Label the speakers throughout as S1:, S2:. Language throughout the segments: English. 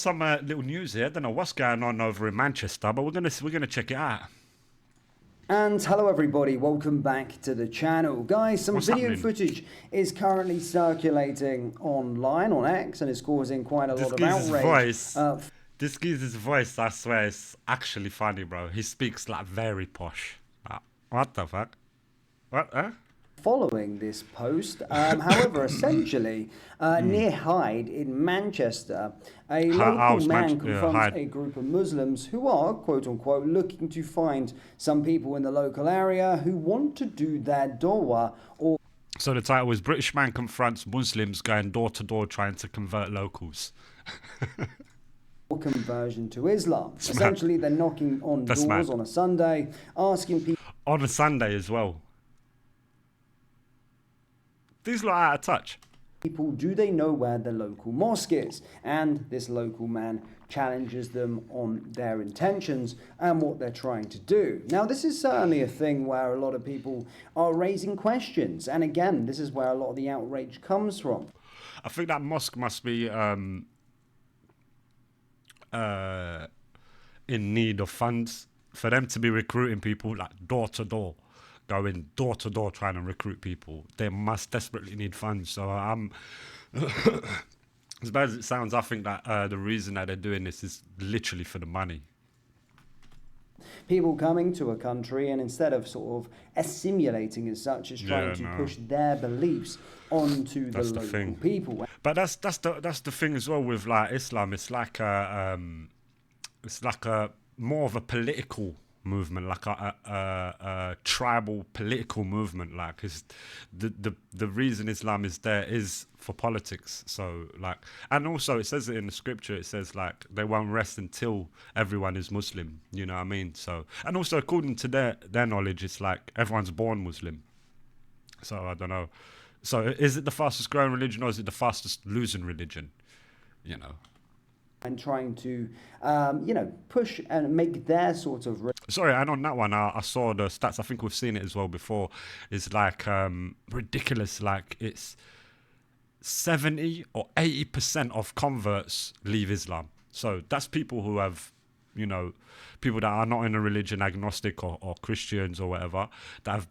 S1: Some little news here. I don't know what's going on over in Manchester, but we're gonna check it out.
S2: And hello everybody, welcome back to the channel. Guys, some
S1: What's
S2: video
S1: happening?
S2: footage is currently circulating online on X and is causing quite a lot of outrage.
S1: This geezer's voice, I swear, is actually funny, bro. He speaks like very posh. What the fuck? What? Huh?
S2: Following this post. However, essentially, near Hyde in Manchester, a local man confronts a group of Muslims who are, quote unquote, looking to find some people in the local area who want to do their dawah or...
S1: So the title is British Man Confronts Muslims Going Door to Door Trying to Convert Locals.
S2: Conversion to Islam. Essentially, they're knocking on doors on a Sunday, asking people...
S1: On a Sunday as well. These lot out of touch.
S2: People, do they know where the local mosque is? And this local man challenges them on their intentions and what they're trying to do. Now, this is certainly a thing where a lot of people are raising questions. And again, this is where a lot of the outrage comes from.
S1: I think that mosque must be in need of funds for them to be recruiting people like door to door. Going door to door trying to recruit people. They must desperately need funds. So as bad as it sounds, I think that the reason that they're doing this is literally for the money.
S2: People coming to a country and instead of sort of assimilating as such, is trying to push their beliefs onto the local people.
S1: But that's the thing as well with like Islam. It's like a more of a political movement, like a tribal political movement. Like, is the reason Islam is there is for politics. So like, and also it says it in the scripture. It says like they won't rest until everyone is Muslim. You know what I mean? So, and also according to their knowledge, it's like everyone's born Muslim. So I don't know. So is it the fastest growing religion or is it the fastest losing religion? You know.
S2: And trying to, push and make their sort of...
S1: Sorry, and on that one, I saw the stats. I think we've seen it as well before. It's like ridiculous. Like it's 70 or 80% of converts leave Islam. So that's people who have, people that are not in a religion, agnostic or Christians or whatever, that have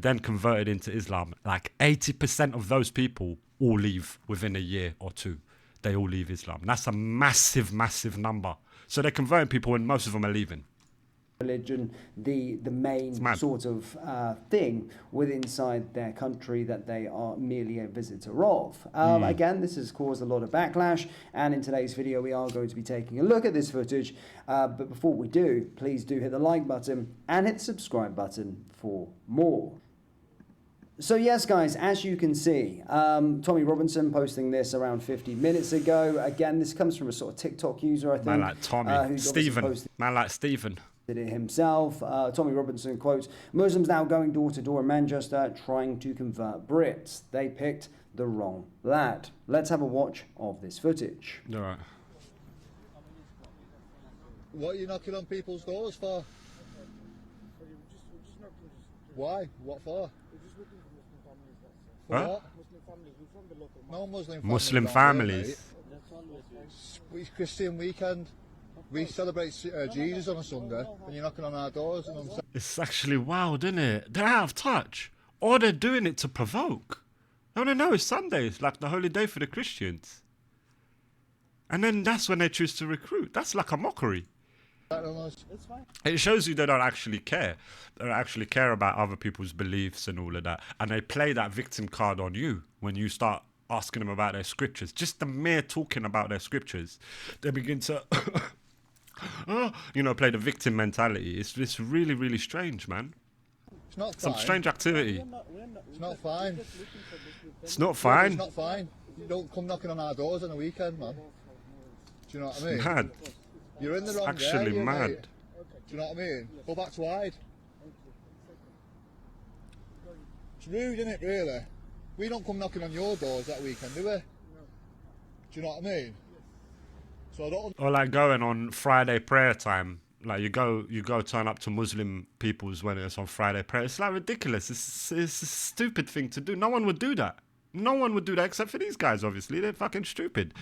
S1: then converted into Islam. Like 80% of those people all leave within a year or two. They all leave Islam. That's a massive, massive number. So they're converting people and most of them are leaving.
S2: Religion, the main sort of thing within inside their country that they are merely a visitor of. Again, this has caused a lot of backlash, and in today's video we are going to be taking a look at this footage. But before we do, please do hit the like button and hit the subscribe button for more. So yes, guys, as you can see, Tommy Robinson posting this around 50 minutes ago. Again, this comes from a sort of TikTok user, I think.
S1: Man like Tommy. Stephen. Man like Stephen.
S2: Did it himself. Tommy Robinson quotes, Muslims now going door to door in Manchester trying to convert Brits. They picked the wrong lad. Let's have a watch of this footage.
S1: All right.
S3: What are you knocking on people's doors for? Why? What for?
S1: Huh?
S3: No
S1: Muslim families.
S3: It's Christian weekend. We celebrate Jesus on a Sunday, and you're knocking on our doors. And
S1: it's actually wild, isn't it? They're out of touch. Or they're doing it to provoke. No, it's Sunday. It's like the holy day for the Christians. And then that's when they choose to recruit. That's like a mockery.
S3: It's fine.
S1: It shows you they don't actually care. They don't actually care about other people's beliefs and all of that. And they play that victim card on you when you start asking them about their scriptures. Just the mere talking about their scriptures, they begin to, play the victim mentality. It's really, really strange, man.
S3: It's not fine.
S1: Some strange activity.
S3: It's not fine.
S1: It's not fine.
S3: It's not fine. You don't come knocking on our doors on a weekend, man. Do you know what I mean?
S1: It's mad.
S3: You're in the wrong
S1: actually
S3: area,
S1: mad.
S3: mate. Do you know what I mean? Go back to Hyde. It's rude, isn't it, really? We don't come knocking on your doors that weekend, do we? Do you know what I mean? So I don't...
S1: Or like going on Friday prayer time. Like you go turn up to Muslim people's when it's on Friday prayer. It's like ridiculous. It's a stupid thing to do. No one would do that. No one would do that except for these guys, obviously. They're fucking stupid.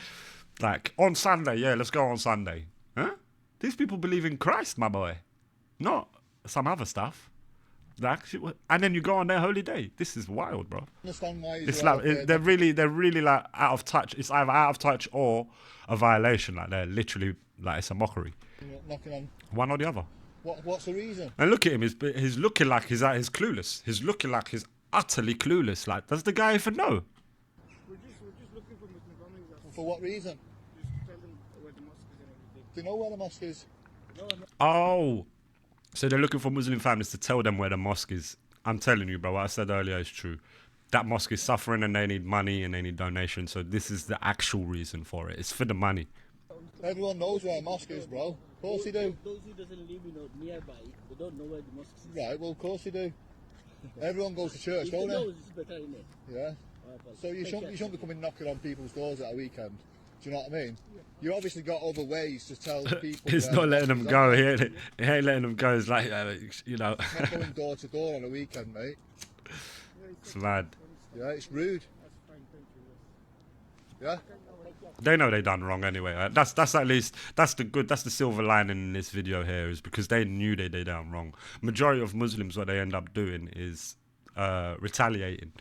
S1: Like, on Sunday, yeah, let's go on Sunday. Huh? These people believe in Christ, my boy. Not some other stuff. Like, and then you go on their holy day. This is wild, bro.
S3: Understand why
S1: It's like they're really like out of touch. It's either out of touch or a violation. Like they're literally like it's a mockery.
S3: knocking on.
S1: One or the other.
S3: What's the reason?
S1: And look at him. He's looking like he's clueless. He's looking like he's utterly clueless. Like, does the guy even know?
S4: We're just looking for Muslim families.
S3: For what reason?
S4: Just tell them where the mosque is and everything.
S3: Do you know where the mosque is?
S4: No.
S1: Oh, so they're looking for Muslim families to tell them where the mosque is. I'm telling you, bro, what I said earlier is true. That mosque is suffering and they need money and they need donations. So this is the actual reason for it. It's for the money.
S3: Everyone knows where a mosque is, bro. Of course they do.
S4: Those who doesn't live nearby, they don't know where the mosque is.
S3: Right, well, of course they do. Everyone goes to church,
S4: If
S3: don't
S4: they know,
S3: they?
S4: it's better, isn't it?
S3: Yeah. So you shouldn't be coming knocking on people's doors at a weekend. Do you know what I mean? You obviously got other ways to tell people.
S1: He's
S3: where
S1: not
S3: the
S1: letting
S3: mosque
S1: them
S3: is,
S1: go.
S3: aren't you?
S1: He ain't letting them go. It's like, you know,
S3: Not going door to door on a weekend, mate.
S1: it's mad.
S3: Yeah, it's rude.
S4: That's fine, thank you.
S3: Yeah.
S1: They know they done wrong anyway. That's at least that's the silver lining in this video here is because they knew they done wrong. Majority of Muslims, what they end up doing is retaliating.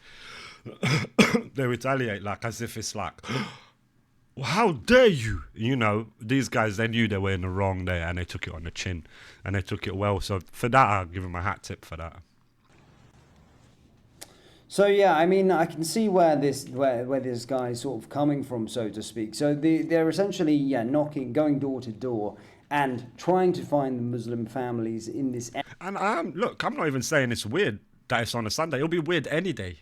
S1: They retaliate like as if it's like, well, how dare you? You know, these guys, they knew they were in the wrong there and they took it on the chin and they took it well. So for that, I'll give them a hat tip for that.
S2: So yeah, I mean, I can see where this guy's sort of coming from, so to speak. So they're essentially knocking, going door to door, and trying to find the Muslim families in this.
S1: And look, I'm not even saying it's weird that it's on a Sunday. It'll be weird any day.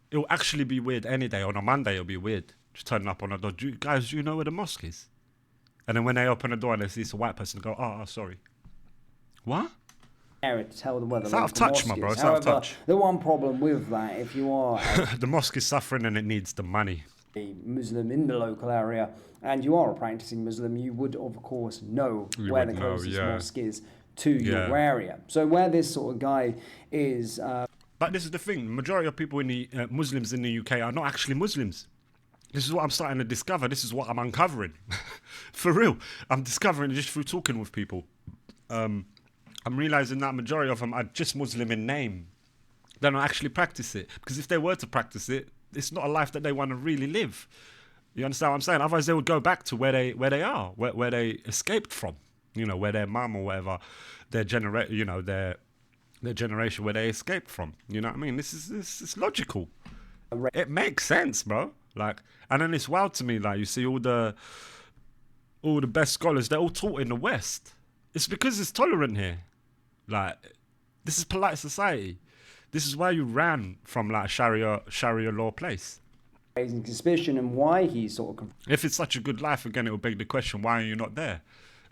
S1: It'll actually be weird any day. On a Monday, it'll be weird. Just turning up on a door. Guys, do you know where the mosque is? And then when they open the door and they see it's a white person, go, oh, sorry. What?
S2: Area to tell them where the
S1: It's out of
S2: local
S1: touch,
S2: mosque
S1: my bro.
S2: is.
S1: It's out of
S2: However,
S1: touch.
S2: the one problem with that, if you are
S1: The mosque is suffering and it needs the money.
S2: a Muslim in the local area and you are a practicing Muslim, you would of course know where the closest mosque is to your area. So where this sort of guy is.
S1: But this is the thing: the majority of people in the Muslims in the UK are not actually Muslims. This is what I'm starting to discover. This is what I'm uncovering. For real, I'm discovering it just through talking with people. I'm realizing that majority of them are just Muslim in name. They don't actually practice it. Because if they were to practice it, it's not a life that they want to really live. You understand what I'm saying? Otherwise, they would go back to where they are, where they escaped from. You know, where their mum or whatever, their generation where they escaped from. You know what I mean? This is logical. It makes sense, bro. Like, and then it's wild to me. Like, you see all the best scholars, they're all taught in the West. It's because it's tolerant here. Like, this is polite society. This is why you ran from like Sharia law place.
S2: Raising suspicion and why he's sort of
S1: If it's such a good life, again, it will beg the question: why are you not there?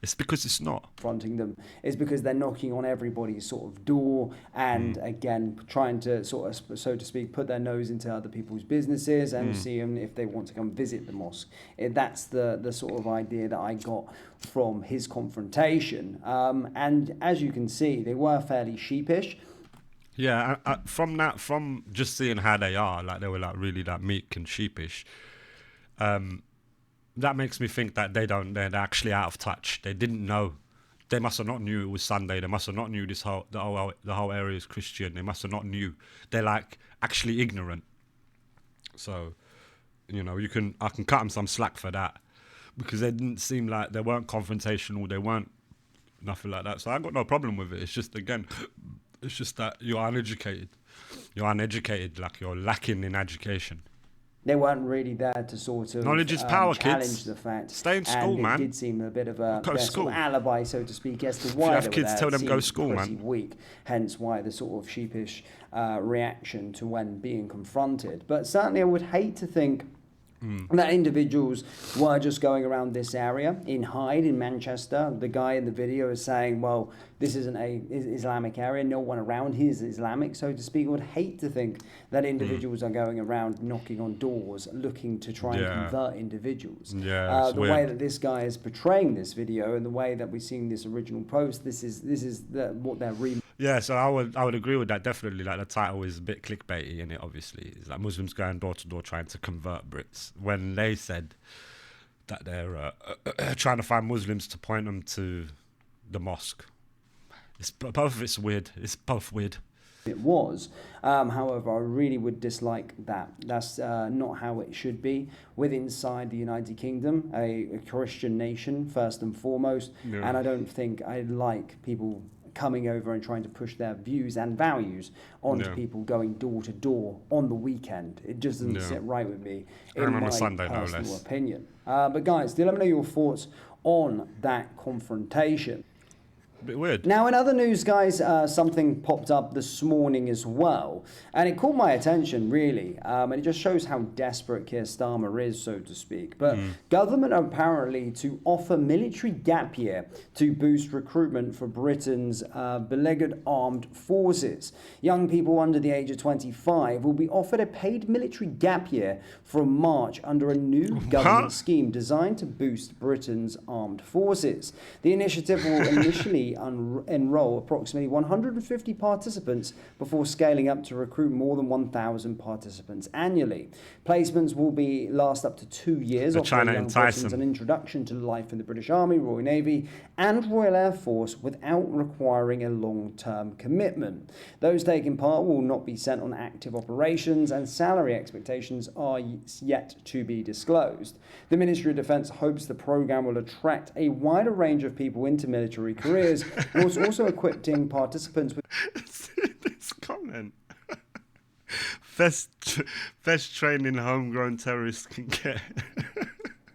S1: It's because it's not.
S2: confronting them is because they're knocking on everybody's sort of door and again trying to sort of, so to speak, put their nose into other people's businesses and see them if they want to come visit the mosque. That's the sort of idea that I got from his confrontation. And as you can see, they were fairly sheepish.
S1: Yeah, from just seeing how they are, like they were like really like meek and sheepish. That makes me think that they're actually out of touch. They didn't know. They must have not knew it was Sunday. They must have not knew the whole area is Christian. They must have not knew. They're like actually ignorant. So, you know, I can cut them some slack for that because they didn't seem like they weren't confrontational. They weren't nothing like that. So I got no problem with it. It's just that you're uneducated. You're uneducated, like you're lacking in education.
S2: They weren't really there to sort of
S1: knowledge is power,
S2: challenge
S1: kids.
S2: the fact.
S1: Stay in school,
S2: and
S1: man.
S2: It did seem a bit of a
S1: Go to school.
S2: sort of alibi, so to speak, as to why
S1: you have
S2: they were
S1: kids,
S2: there.
S1: tell them go
S2: Seemed
S1: school,
S2: pretty
S1: man.
S2: weak, hence why the sort of sheepish reaction to when being confronted. But certainly I would hate to think that individuals were just going around this area in Hyde in Manchester. The guy in the video is saying, well, this isn't a Islamic area. No one around here is Islamic, so to speak. I would hate to think that individuals are going around knocking on doors looking to try and convert individuals.
S1: Yeah,
S2: the way that this guy is portraying this video and the way that we're seeing this original post, this is what they're
S1: Yeah, so I would agree with that definitely. Like the title is a bit clickbaity in it. Obviously, it's like Muslims going door to door trying to convert Brits when they said that they're trying to find Muslims to point them to the mosque. Both of it's weird. It's both weird.
S2: It was. However, I really would dislike that. That's not how it should be with inside the United Kingdom, a Christian nation, first and foremost.
S1: Yeah.
S2: And I don't think I like people coming over and trying to push their views and values onto people going door to door on the weekend. It just doesn't sit right with me, in my personal opinion. But guys, do let me know your thoughts on that confrontation.
S1: A bit weird.
S2: Now, in other news, guys, something popped up this morning as well, and it caught my attention, really, and it just shows how desperate Keir Starmer is, so to speak. But government apparently to offer military gap year to boost recruitment for Britain's beleaguered armed forces. Young people under the age of 25 will be offered a paid military gap year from March under a new government scheme designed to boost Britain's armed forces. The initiative will initially enroll approximately 150 participants before scaling up to recruit more than 1,000 participants annually. Placements will last up to 2 years, offering young Britons an introduction to life in the British Army, Royal Navy and Royal Air Force without requiring a long-term commitment. Those taking part will not be sent on active operations, and salary expectations are yet to be disclosed. The Ministry of Defence hopes the programme will attract a wider range of people into military careers, whilst also equipping participants with
S1: this comment. Best training homegrown terrorists can get.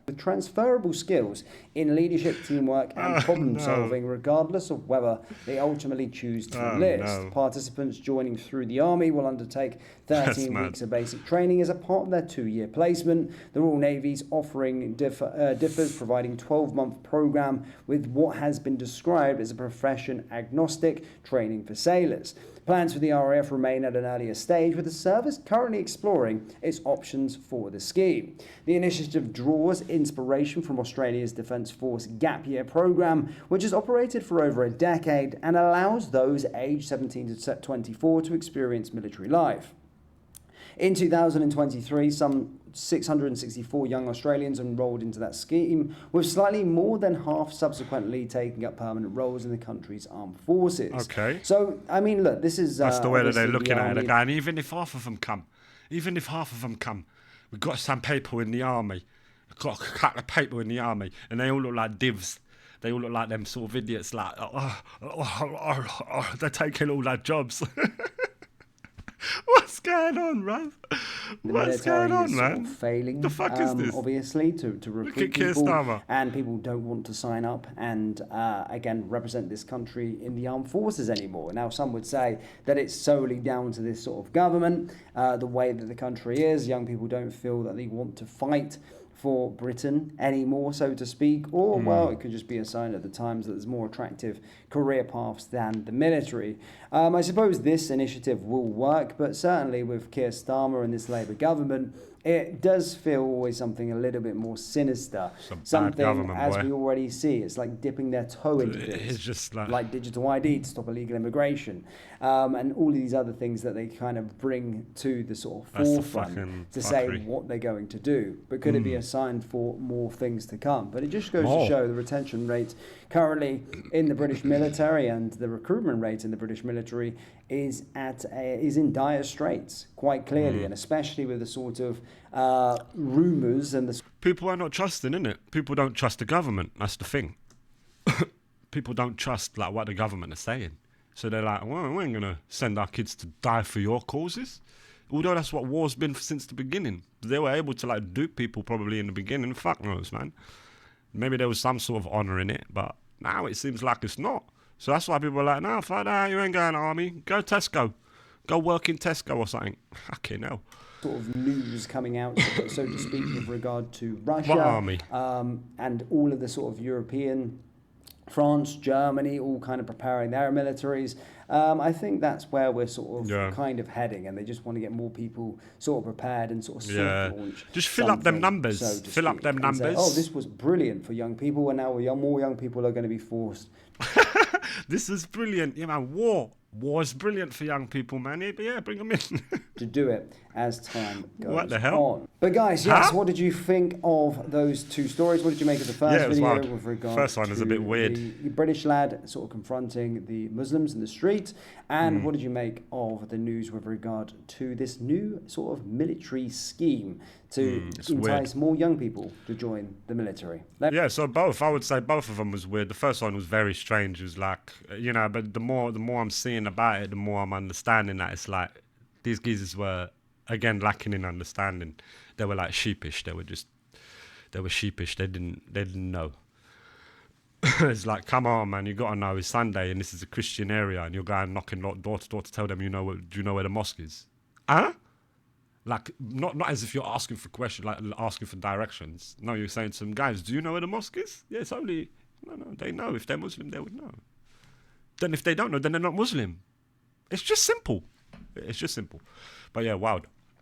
S2: with transferable skills in leadership, teamwork and problem solving, regardless of whether they ultimately choose to enlist. Participants joining through the Army will undertake 13 weeks of basic training as a part of their 2-year placement. The Royal Navy's offering differs, providing 12-month programme with what has been described as a profession-agnostic training for sailors. Plans for the RAF remain at an earlier stage, with the service currently exploring its options for the scheme. The initiative draws inspiration from Australia's Defence Force Gap Year programme, which has operated for over a decade and allows those aged 17 to 24 to experience military life. In 2023, some 664 young Australians enrolled into that scheme, with slightly more than half subsequently taking up permanent roles in the country's armed forces.
S1: Okay.
S2: So, I mean, look, this is...
S1: That's the way that they're looking at it. And even if half of them come, we've got some people in the army, we've got a couple of people in the army, and they all look like divs. They all look like them sort of idiots, like, they're taking all our jobs. What's going on, bruv? What's going on, man?
S2: Failing,
S1: the fuck is this?
S2: Obviously, to recruit people, and people don't want to sign up and again represent this country in the armed forces anymore. Now, some would say that it's solely down to this sort of government, the way that the country is. Young people don't feel that they want to fight for Britain anymore, so to speak, or well, it could just be a sign at the times that there's more attractive career paths than the military. I suppose this initiative will work, but certainly with Keir Starmer and this Labour government, it does feel always something a little bit more sinister. Something, as we already see, it's like dipping their toe into this.
S1: It's just
S2: like digital ID to stop illegal immigration, and all these other things that they kind of bring to the sort of forefront to say what they're going to do. But could it be a sign for more things to come? But it just goes to show the retention rate currently in the British military and the recruitment rate in the British military is in dire straits, quite clearly, and especially with the sort of rumours and the...
S1: People are not trusting, innit? People don't trust the government, that's the thing. People don't trust like what the government is saying. So they're like, well, we ain't going to send our kids to die for your causes. Although that's what war's been since the beginning. They were able to like dupe people probably in the beginning. Fuck knows, man. Maybe there was some sort of honour in it, but now it seems like it's not. So that's why people are like, no, fuck that, you ain't going army. Go Tesco. Go work in Tesco or something. Fucking hell.
S2: Sort of news coming out, so to speak, with regard to Russia.
S1: What army?
S2: And all of the sort of European, France, Germany, all kind of preparing their militaries. I think that's where we're sort of kind of heading, and they just want to get more people sort of prepared and sort of launch.
S1: Just fill up them numbers.
S2: So
S1: fill up them numbers.
S2: Say, this was brilliant for young people, and now more young people are going to be forced.
S1: This is brilliant. Yeah, man, war. War's brilliant for young people, man. Yeah, bring them in.
S2: To do it as time goes
S1: What the hell?
S2: on. But guys, yes,
S1: Huh?
S2: what did you think of those two stories? What did you make of the first
S1: Yeah, it was
S2: video
S1: wild.
S2: with regard
S1: First one
S2: to
S1: was a bit weird.
S2: the British lad sort of confronting the Muslims in the street? And
S1: Hmm.
S2: what did you make of the news with regard to this new sort of military scheme to
S1: It's
S2: entice
S1: weird.
S2: more young people to join the military?
S1: Yeah, so both. I would say both of them was weird. The first one was very strange. It was like, but the more I'm seeing about it, the more I'm understanding that it's like these geezers were again lacking in understanding. They were like sheepish. They were sheepish. They didn't know. It's like, come on, man, you gotta know it's Sunday and this is a Christian area, and you're going knocking door to door to tell them do you know where the mosque is? Huh? Like, not as if you're asking for questions, like asking for directions. No, you're saying to some guys, do you know where the mosque is? Yeah, it's only, no, they know. If they're Muslim, they would know. Then if they don't know, then they're not Muslim. It's just simple. It's just simple. But yeah, wild.